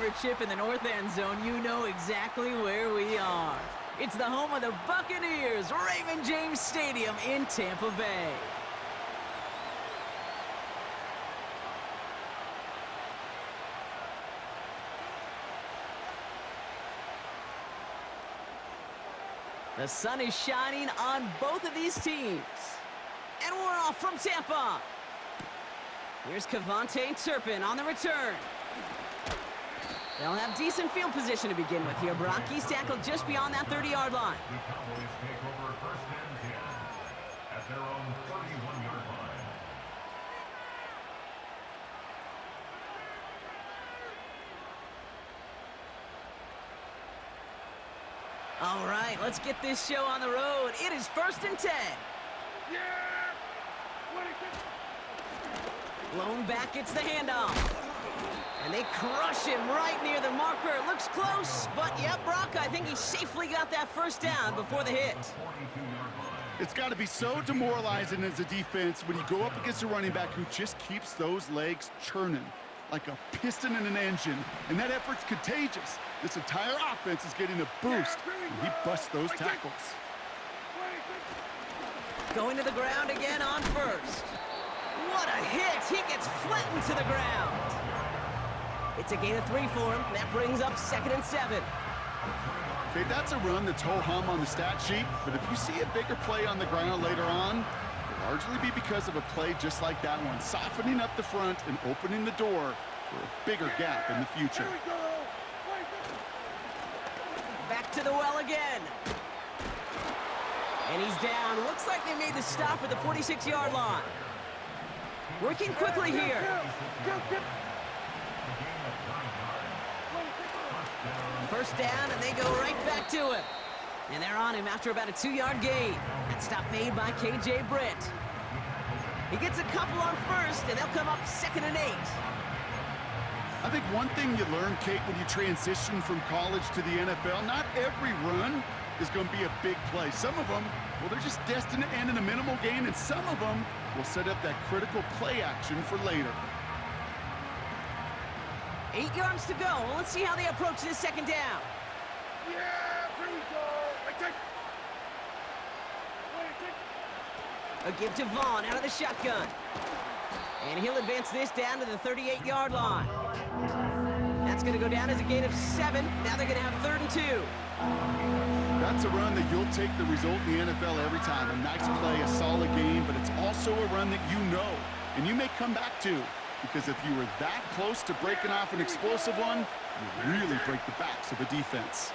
corner chip in the north end zone, you know exactly where we are. It's the home of the Buccaneers, Raymond James Stadium in Tampa Bay. The sun is shining on both of these teams. And we're off from Tampa. Here's Kevontae Turpin on the return. They'll have decent field position to begin with here. Brock, he's tackled just beyond that 30-yard line. The Cowboys take over first and 10 at their own 31-yard line. All right, let's get this show on the road. It is first and 10. Blown back, it's the handoff. And they crush him right near the marker. It looks close, but yep, Brock, I think he safely got that first down before the hit. It's got to be so demoralizing as a defense when you go up against a running back who just keeps those legs churning like a piston in an engine, and that effort's contagious. This entire offense is getting a boost, and he busts those tackles. Going to the ground again on first. What a hit! He gets flattened to the ground. It's a gain of 3 for him. That brings up 2nd and 7. Okay, that's a run that's ho-hum on the stat sheet, but if you see a bigger play on the ground later on, it'll largely be because of a play just like that one, softening up the front and opening the door for a bigger gap in the future. Back to the well again. And he's down. Looks like they made the stop at the 46-yard line. Working quickly here. First down, and they go right back to him. And they're on him after about a 2-yard gain. That stop made by K.J. Britt. He gets a couple on first, and they'll come up 2nd and 8. I think one thing you learn, Kate, when you transition from college to the NFL, not every run is going to be a big play. Some of them, well, they're just destined to end in a minimal gain, and some of them will set up that critical play action for later. 8 yards to go. Well, let's see how they approach this second down. A give to Vaughn out of the shotgun. And he'll advance this down to the 38-yard line. That's going to go down as a gain of 7. Now they're going to have 3rd and 2. That's a run that you'll take the result in the NFL every time. A nice play, a solid game, but it's also a run that you know, and you may come back to, because if you were that close to breaking off an explosive one, you really break the backs of a defense.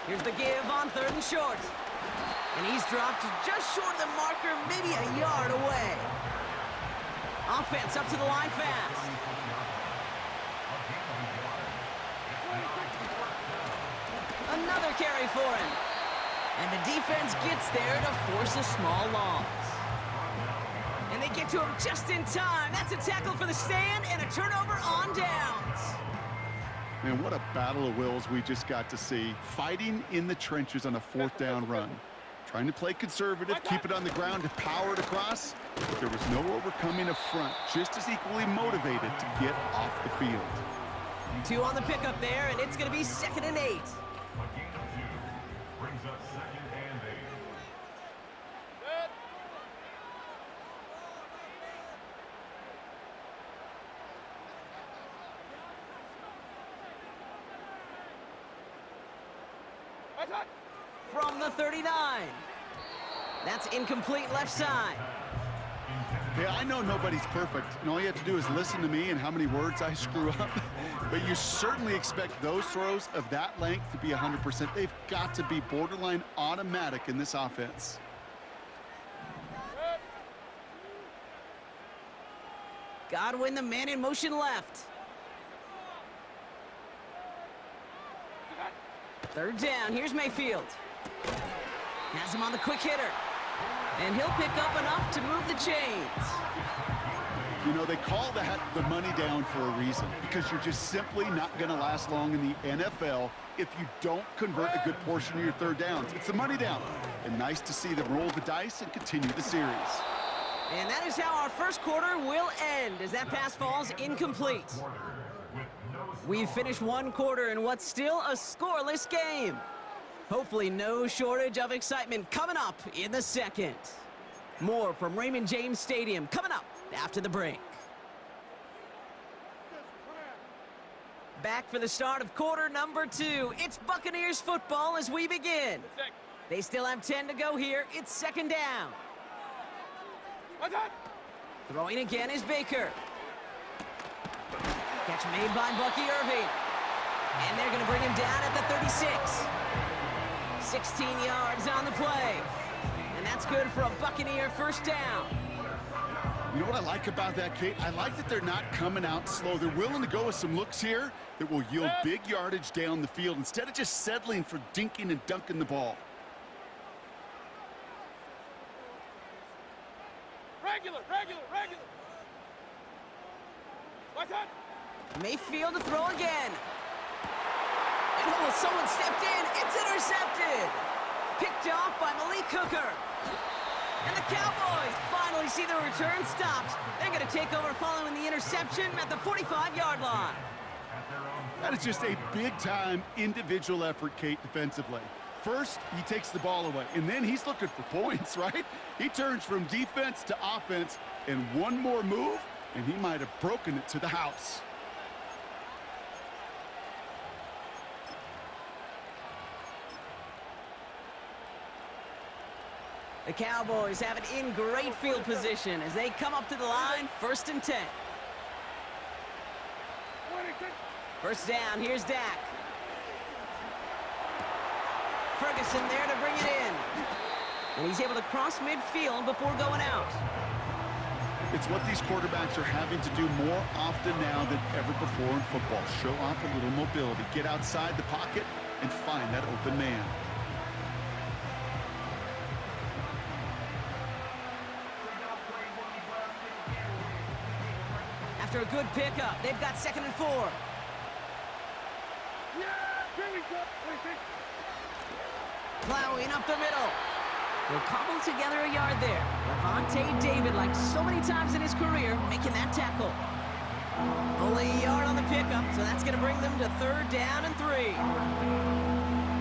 Here's the give on 3rd and short. And he's dropped just short of the marker, maybe a yard away. Offense up to the line fast. Another carry for him. And the defense gets there to force a small loss. And they get to him just in time. That's a tackle for the stand and a turnover on downs. Man, what a battle of wills we just got to see. Fighting in the trenches on a 4th down run. Trying to play conservative, keep it on the ground to power it across. But there was no overcoming a front, just as equally motivated to get off the field. 2 on the pickup there, and it's going to be 2nd and 8. A gain of 2 brings up 2nd and 8. From the 39. That's incomplete left side. Hey, I know nobody's perfect, and all you have to do is listen to me and how many words I screw up. But you certainly expect those throws of that length to be 100%. They've got to be borderline automatic in this offense. Godwin, the man in motion left. 3rd down, here's Mayfield. Has him on the quick hitter. And he'll pick up enough to move the chains. You know, they call that the money down for a reason, because you're just simply not going to last long in the NFL if you don't convert a good portion of your 3rd downs. It's the money down. And nice to see them roll the dice and continue the series. And that is how our first quarter will end, as that pass falls incomplete. We've finished one quarter in what's still a scoreless game. Hopefully no shortage of excitement coming up in the second. More from Raymond James Stadium coming up after the break. Back for the start of quarter number 2. It's Buccaneers football as we begin. They still have 10 to go here. It's second down. Throwing again is Baker. Catch made by Bucky Irving. And they're going to bring him down at the 36. 16 yards on the play. And that's good for a Buccaneer first down. You know what I like about that, Kate? I like that they're not coming out slow. They're willing to go with some looks here that will yield big yardage down the field instead of just settling for dinking and dunking the ball. Regular. What's that? Mayfield to throw again. And oh, someone stepped in. It's intercepted. Picked off by Malik Hooker. And the Cowboys finally see the return stopped. They're going to take over following the interception at the 45-yard line. That is just a big-time individual effort, Kate, defensively. First, he takes the ball away, and then he's looking for points, right? He turns from defense to offense, and one more move, and he might have broken it to the house. The Cowboys have it in great field position as they come up to the line, 1st and 10. First down, here's Dak. Ferguson there to bring it in. And he's able to cross midfield before going out. It's what these quarterbacks are having to do more often now than ever before in football. Show off a little mobility, get outside the pocket, and find that open man. After a good pickup, they've got 2nd and 4. Yeah, here we go. Plowing up the middle. They'll cobble together a yard there. Levante David, like so many times in his career, making that tackle. Only a yard on the pickup, so that's going to bring them to 3rd down and 3.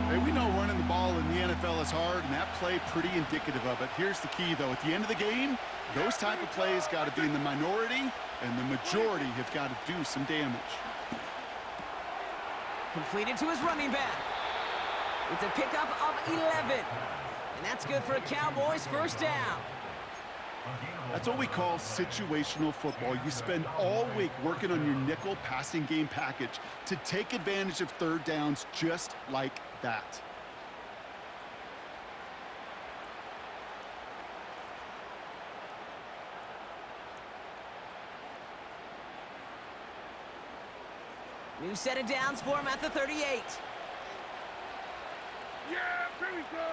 Hey, we know running the ball in the NFL is hard, and that play pretty indicative of it. Here's the key, though. At the end of the game, those type of plays got to be in the minority, and the majority have got to do some damage. Completed to his running back. It's a pickup of 11. And that's good for a Cowboys first down. That's what we call situational football. You spend all week working on your nickel passing game package to take advantage of 3rd downs just like that. New set of downs for him at the 38. Yeah, here we go.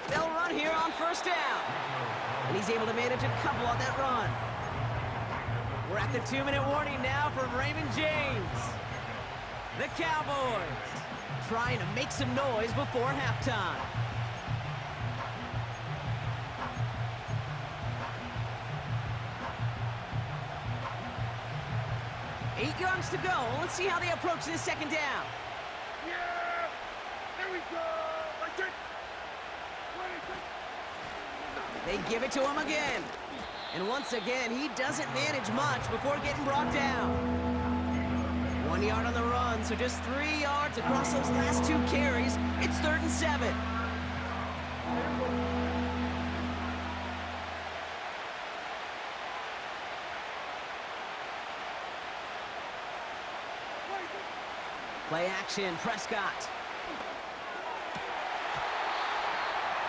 They'll run here on 1st down. And he's able to manage a couple on that run. We're at the 2-minute warning now from Raymond James. The Cowboys trying to make some noise before halftime. Eight yards to go. Let's see how they approach this 2nd down. Yeah, there we go. They give it to him again. And once again, he doesn't manage much before getting brought down. 1 yard on the run, so just 3 yards across those last 2 carries. It's 3rd and 7. Play action, Prescott.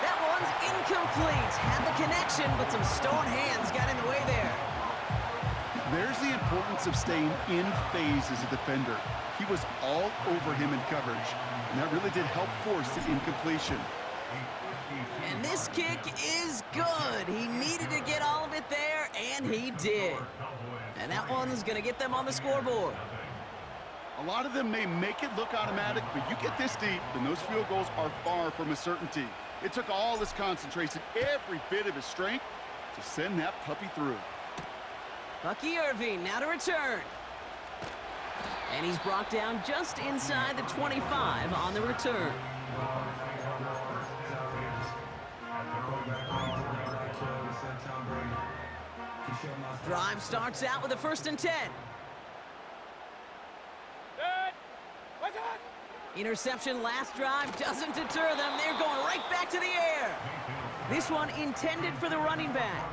That one's incomplete. Had the connection, but some stone hands got in the way there. There's the importance of staying in phase as a defender. He was all over him in coverage, and that really did help force the incompletion. And this kick is good. He needed to get all of it there, and he did. And that one's going to get them on the scoreboard. A lot of them may make it look automatic, but you get this deep, and those field goals are far from a certainty. It took all his concentration, every bit of his strength, to send that puppy through. Bucky Irving now to return. And he's brought down just inside the 25 on the return. Drive starts out with a 1st and 10. What's that? Interception last drive doesn't deter them. They're going right back to the air. This one intended for the running back.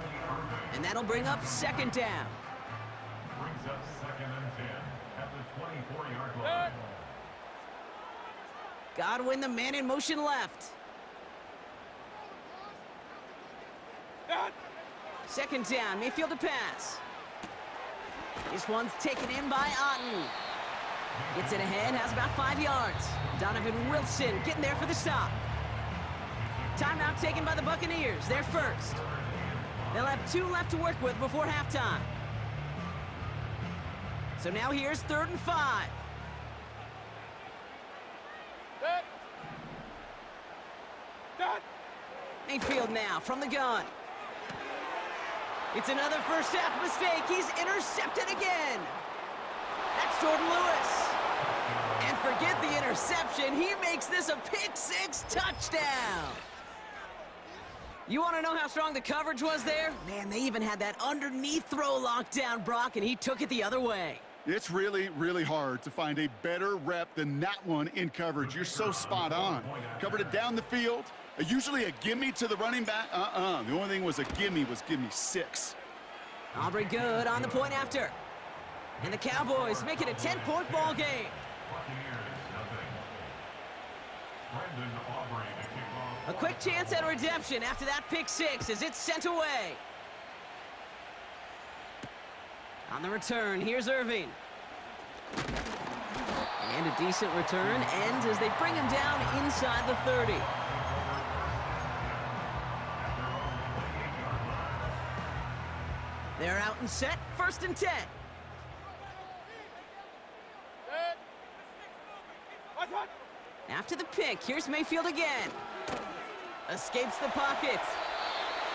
And that'll bring up 2nd down. Brings up 2nd and 10 at the 24-yard line. Godwin, the man in motion left. 2nd down, Mayfield to pass. This one's taken in by Otten. Gets it ahead, has about 5 yards. Donovan Wilson getting there for the stop. Timeout taken by the Buccaneers. They're first. They'll have 2 left to work with before halftime. So now here's 3rd and 5. Mayfield now from the gun. It's another first half mistake. He's intercepted again. That's Jordan Lewis. And forget the interception. He makes this a pick-6 touchdown. You want to know how strong the coverage was there? Man, they even had that underneath throw locked down, Brock, and he took it the other way. It's really, really hard to find a better rep than that one in coverage. You're so spot on. Covered it down the field. Usually a gimme to the running back. The only thing was a gimme was give me 6. Aubrey good on the point after. And the Cowboys make it a 10-point ball game. A quick chance at redemption after that pick-6 as it's sent away. On the return, here's Irving. And a decent return ends as they bring him down inside the 30. They're out and set, 1st and 10. After the pick, here's Mayfield again. Escapes the pocket.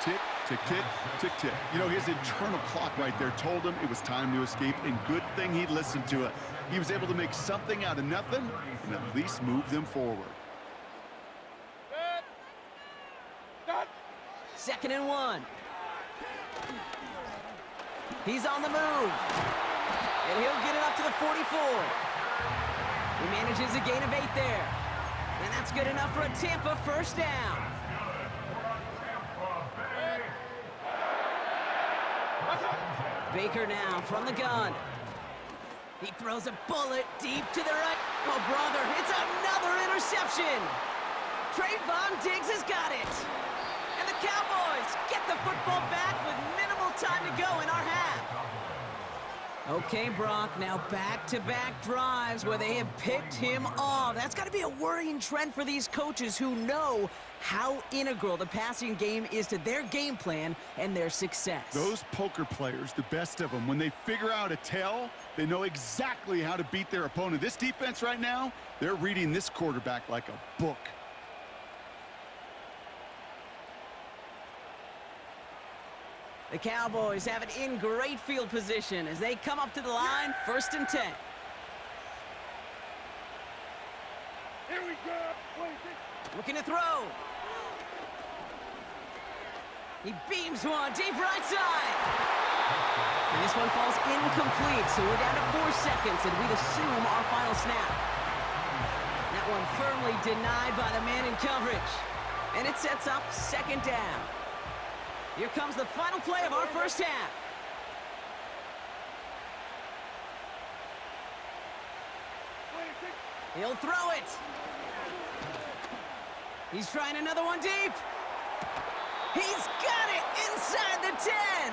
Tick, tick, tick, tick, tick. You know, his internal clock right there told him it was time to escape, and good thing he listened to it. He was able to make something out of nothing and at least move them forward. 2nd and 1. He's on the move. And he'll get it up to the 44. He manages a gain of 8 there. And that's good enough for a Tampa 1st down. Baker now from the gun. He throws a bullet deep to the right. Oh, brother, it's another interception. Trayvon Diggs has got it. And the Cowboys get the football back with minimal time to go in our half. Okay, Brock, now back-to-back drives where they have picked him off. That's got to be a worrying trend for these coaches who know how integral the passing game is to their game plan and their success. Those poker players, the best of them, when they figure out a tell, they know exactly how to beat their opponent. This defense right now, they're reading this quarterback like a book. The Cowboys have it in great field position as they come up to the line, 1st and 10. Here we go. 26. Looking to throw. He beams one deep right side. And this one falls incomplete, so we're down to 4 seconds, and we'd assume our final snap. That one firmly denied by the man in coverage. And it sets up 2nd down. Here comes the final play of our 1st half. He'll throw it. He's trying another one deep. He's got it inside the 10.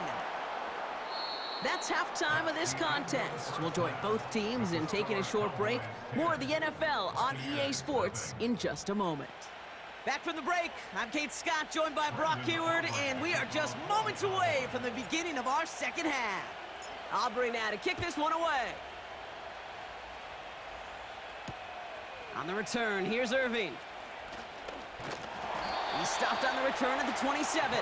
That's halftime of this contest. We'll join both teams in taking a short break. More of the NFL on EA Sports in just a moment. Back from the break, I'm Kate Scott, joined by Brock Heward, and we are just moments away from the beginning of our 2nd half. Aubrey now to kick this one away. On the return, here's Irving. He's stopped on the return at the 27.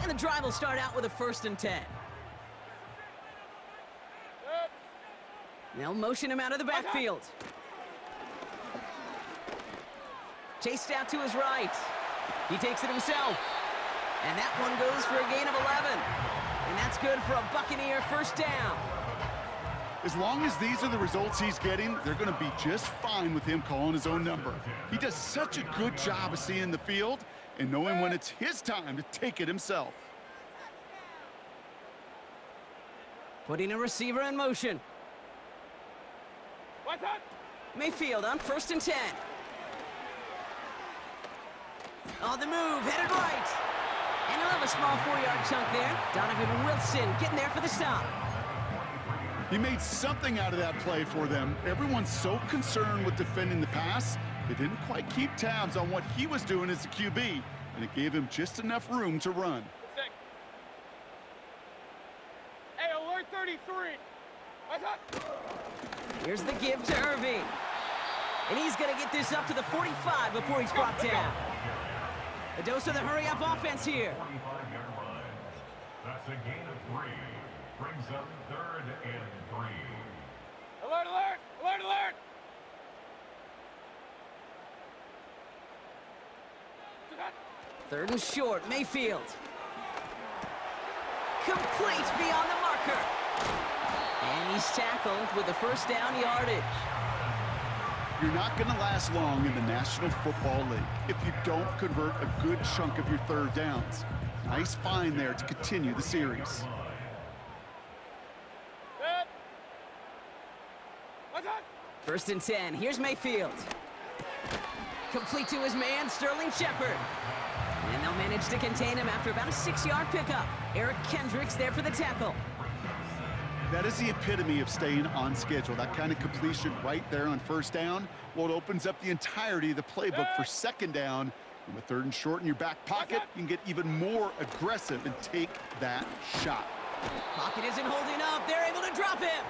And the drive will start out with a 1st and 10. They'll motion him out of the backfield. Chased out to his right. He takes it himself. And that one goes for a gain of 11. And that's good for a Buccaneer 1st down. As long as these are the results he's getting, they're going to be just fine with him calling his own number. He does such a good job of seeing the field and knowing when it's his time to take it himself. Putting a receiver in motion. What's that? Mayfield on 1st and 10. On the move, headed right. And he'll have a small 4-yard chunk there. Donovan Wilson getting there for the stop. He made something out of that play for them. Everyone's so concerned with defending the pass, they didn't quite keep tabs on what he was doing as a QB, and it gave him just enough room to run. Sick. Hey, alert 33. What's that? Here's the give to Irving. And he's going to get this up to the 45 before he's brought down. A dose of the hurry-up offense here. 45-yard line. That's a gain of 3. Brings up 3rd and 3. Alert, alert, alert, alert. 3rd and short, Mayfield. Complete beyond the marker. And he's tackled with the 1st down yardage. You're not going to last long in the National Football League if you don't convert a good chunk of your 3rd downs. Nice find there to continue the series. What's that? 1st and 10, here's Mayfield. Complete to his man, Sterling Shepard. And they'll manage to contain him after about a 6-yard pickup. Eric Kendricks there for the tackle. That is the epitome of staying on schedule. That kind of completion right there on 1st down. Well, it opens up the entirety of the playbook for 2nd down. And with 3rd and short in your back pocket, you can get even more aggressive and take that shot. Pocket isn't holding up. They're able to drop him.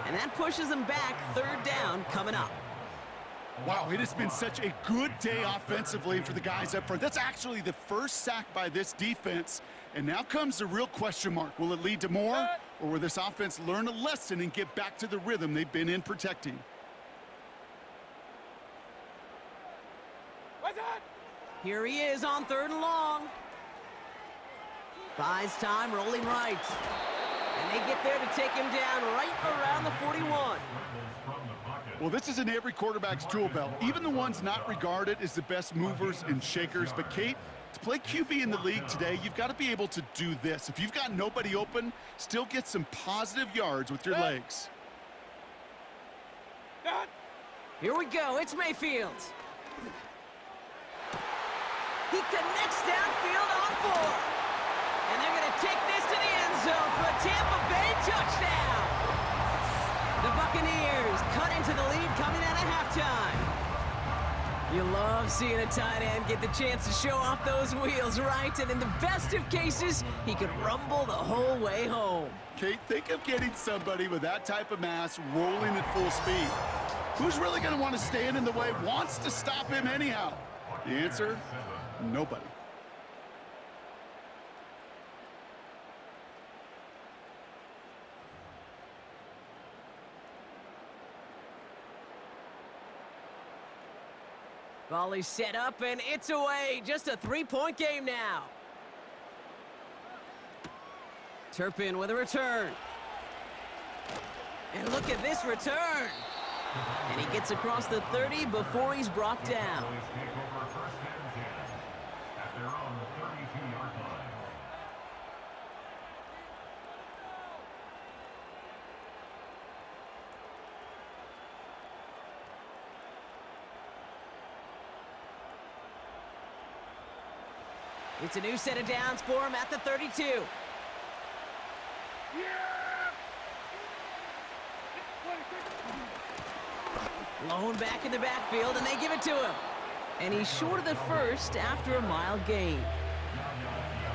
And that pushes them back. 3rd down coming up. Wow, it has been such a good day offensively for the guys up front. That's actually the 1st sack by this defense. And now comes the real question mark. Will it lead to more? Or will this offense learn a lesson and get back to the rhythm they've been in protecting? What's that? Here he is on 3rd and long. Buys time, rolling right. And they get there to take him down right around the 41. Well, this is in every quarterback's tool belt, even the ones not regarded as the best movers and shakers. But, Kate, to play QB in the league today, you've got to be able to do this. If you've got nobody open, still get some positive yards with your legs. Here we go. It's Mayfield. He connects downfield on 4. And they're going to take this to the end zone for a Tampa Bay touchdown. The Buccaneers cut into the lead coming out of halftime. You love seeing a tight end get the chance to show off those wheels, right? And in the best of cases, he could rumble the whole way home. Kate, think of getting somebody with that type of mass rolling at full speed. Who's really going to want to stand in the way, wants to stop him anyhow? The answer, nobody. Volley set up, and it's away. Just a 3-point game now. Turpin with a return. And look at this return. And he gets across the 30 before he's brought down. It's a new set of downs for him at the 32. Lone back in the backfield, and they give it to him. And he's short of the first after a mild gain.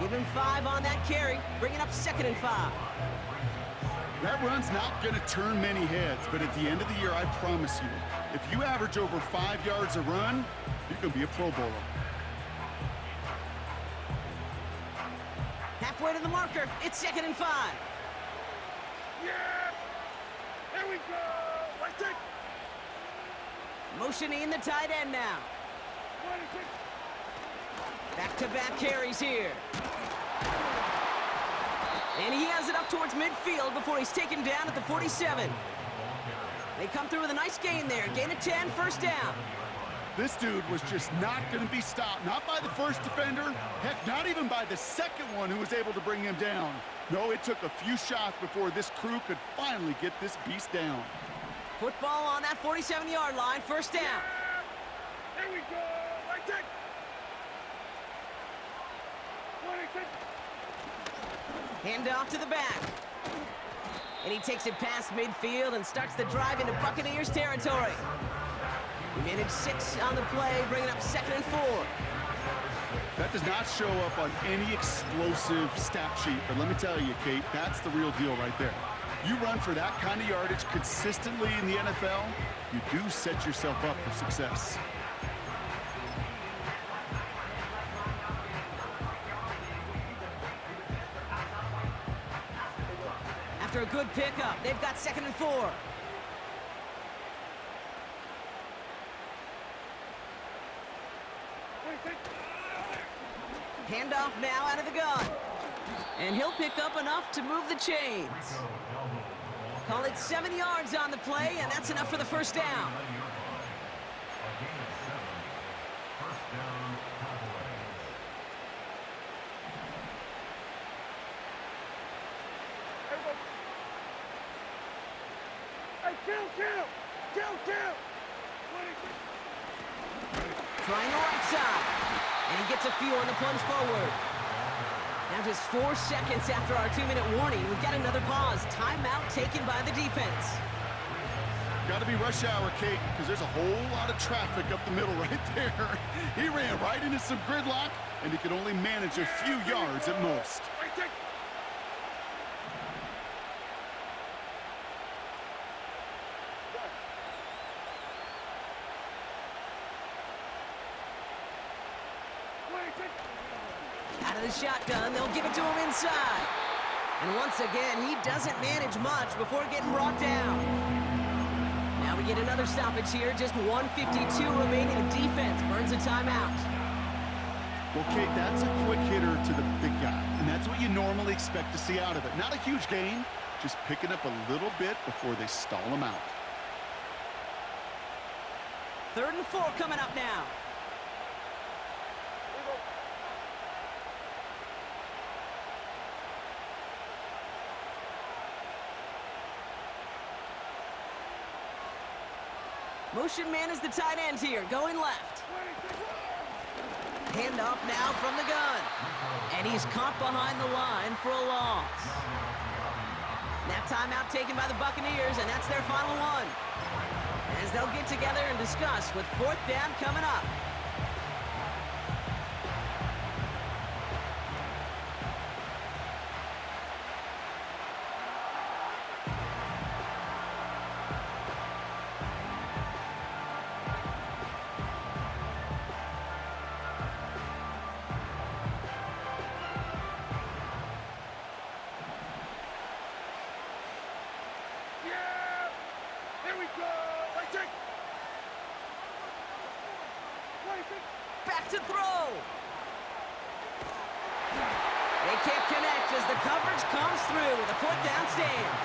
Give him 5 on that carry, bringing up 2nd and 5. That run's not going to turn many heads, but at the end of the year, I promise you, if you average over 5 yards a run, you're going to be a Pro Bowler. Halfway to the marker. It's 2nd and 5. Yeah! Here we go! Let's take Motioning the tight end now. 26. Back-to-back carries here. And he has it up towards midfield before he's taken down at the 47. They come through with a nice gain there. Gain of 10, first down. This dude was just not going to be stopped. Not by the first defender. Heck, not even by the second one who was able to bring him down. No, it took a few shots before this crew could finally get this beast down. Football on that 47-yard line, first down. Here we go! Let's take 26. Hand off to the back. And he takes it past midfield and starts the drive into Buccaneers territory. He managed 6 on the play, bringing up 2nd and 4. That does not show up on any explosive stat sheet, but let me tell you, Kate, that's the real deal right there. You run for that kind of yardage consistently in the NFL, you do set yourself up for success. After a good pickup, they've got 2nd and 4. Handoff now out of the gun. And he'll pick up enough to move the chains. Call it 7 yards on the play, and that's enough for the first down. Hey, kill! Trying the right side. And he gets a few on the plunge forward. Now just 4 seconds after our 2-minute warning, we've got another pause. Timeout taken by the defense. Got to be rush hour, Kate, because there's a whole lot of traffic up the middle right there. He ran right into some gridlock, and he could only manage a few yards at most. Out of the shotgun, they'll give it to him inside. And once again, he doesn't manage much before getting brought down. Now we get another stoppage here, just 1:52 remaining. The defense burns a timeout. Well, Kate, that's a quick hitter to the big guy, and that's what you normally expect to see out of it. Not a huge gain, just picking up a little bit before they stall him out. 3rd and 4 coming up now. Motion man is the tight end here, going left. Handoff now from the gun. And he's caught behind the line for a loss. That timeout taken by the Buccaneers, and that's their final one. As they'll get together and discuss with 4th down coming up. Back to throw. They can't connect as the coverage comes through with a 4th down stand.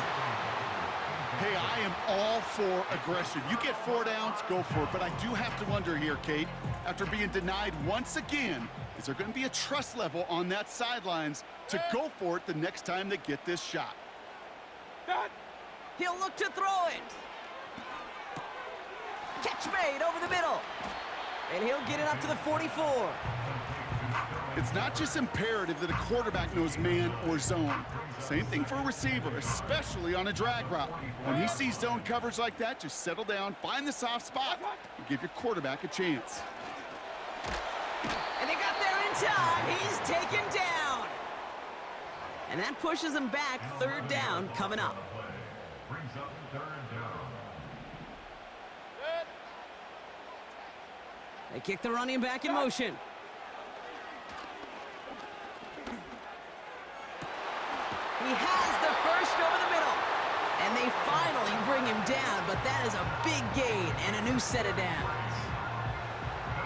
Hey, I am all for aggression. You get 4 downs, go for it. But I do have to wonder here, Kate, after being denied once again, is there going to be a trust level on that sidelines to go for it the next time they get this shot? He'll look to throw it. Catch made over the middle. And he'll get it up to the 44. It's not just imperative that a quarterback knows man or zone. Same thing for a receiver, especially on a drag route. When he sees zone coverage like that, just settle down, find the soft spot, and give your quarterback a chance. And they got there in time. He's taken down. And that pushes him back. 3rd down coming up. brings up third down. They kick the running back in motion. He has the first over the middle. And they finally bring him down, but that is a big gain and a new set of downs.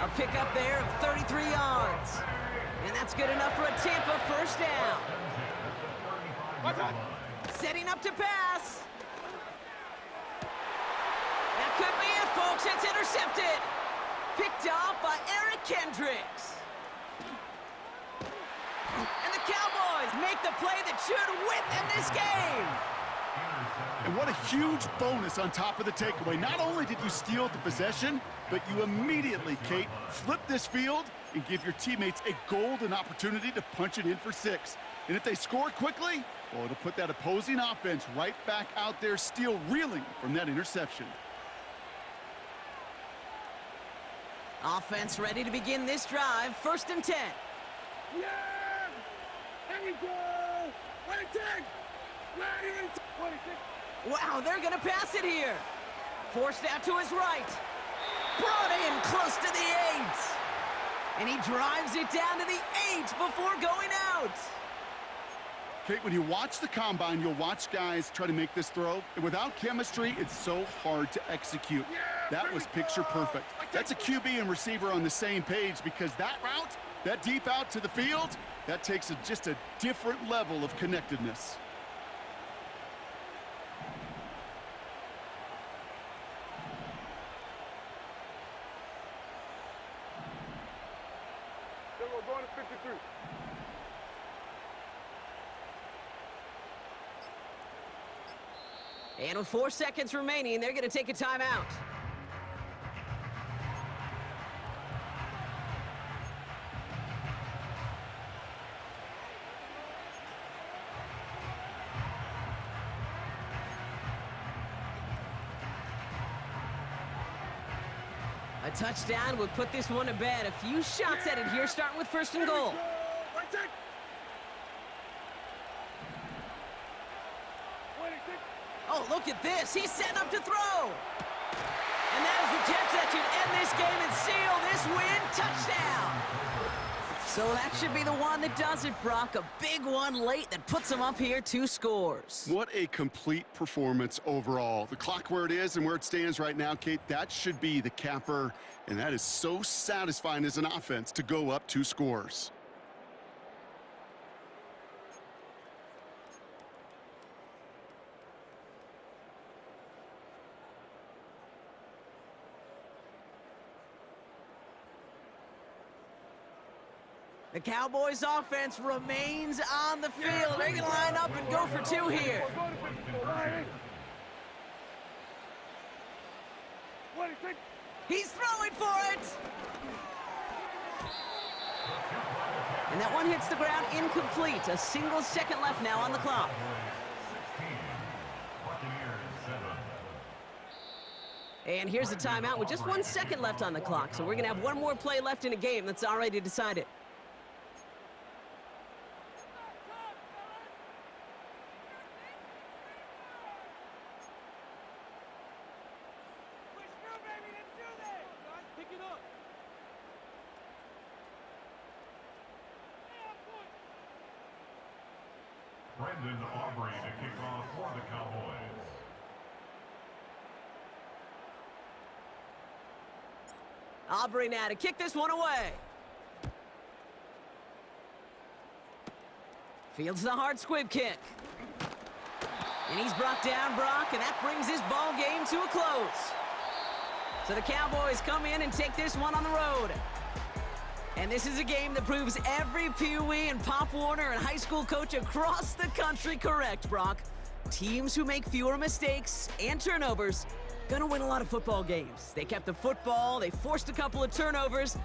A pickup there of 33 yards. And that's good enough for a Tampa first down. Setting up to pass. That could be it, folks. It's intercepted. Picked off by Eric Kendricks. And the Cowboys make the play that should win them this game. And what a huge bonus on top of the takeaway. Not only did you steal the possession, but you immediately, Kate, flip this field and give your teammates a golden opportunity to punch it in for 6. And if they score quickly, well, it'll put that opposing offense right back out there, still reeling from that interception. Offense ready to begin this drive. 1st and 10. Yeah! Here we go! 26! Ready, 26! Wow, they're going to pass it here. Forced out to his right. Brought in close to the 8. And he drives it down to the 8 before going out. Kate, when you watch the combine, you'll watch guys try to make this throw. And without chemistry, it's so hard to execute. That was picture perfect. That's a QB and receiver on the same page, because that route, that deep out to the field, that takes just a different level of connectedness. Then we're going to 53. And with 4 seconds remaining, they're going to take a timeout. A touchdown would put this one to bed. A few shots at it here, starting with 1st and goal. Right check. 26. Oh, look at this. He's setting up to throw. And that is the catch that should end this game and seal this win. Touchdown. So that should be the one that does it, Brock. A big one late that puts them up here 2 scores. What a complete performance overall. The clock where it is and where it stands right now, Kate, that should be the capper. And that is so satisfying as an offense to go up 2 scores. The Cowboys offense remains on the field. They're going to line up and go for 2 here. 26. He's throwing for it. And that one hits the ground incomplete. A single second left now on the clock. 16, Buccaneers 7. And here's the timeout with just 1 second left on the clock. So we're going to have one more play left in a game that's already decided. Brendan Aubrey to kick off for the Cowboys. Aubrey now to kick this one away. Fields the hard squib kick. And he's brought down, Brock, and that brings this ball game to a close. So the Cowboys come in and take this one on the road. And this is a game that proves every Pee Wee and Pop Warner and high school coach across the country correct, Brock. Teams who make fewer mistakes and turnovers gonna win a lot of football games. They kept the football, they forced a couple of turnovers,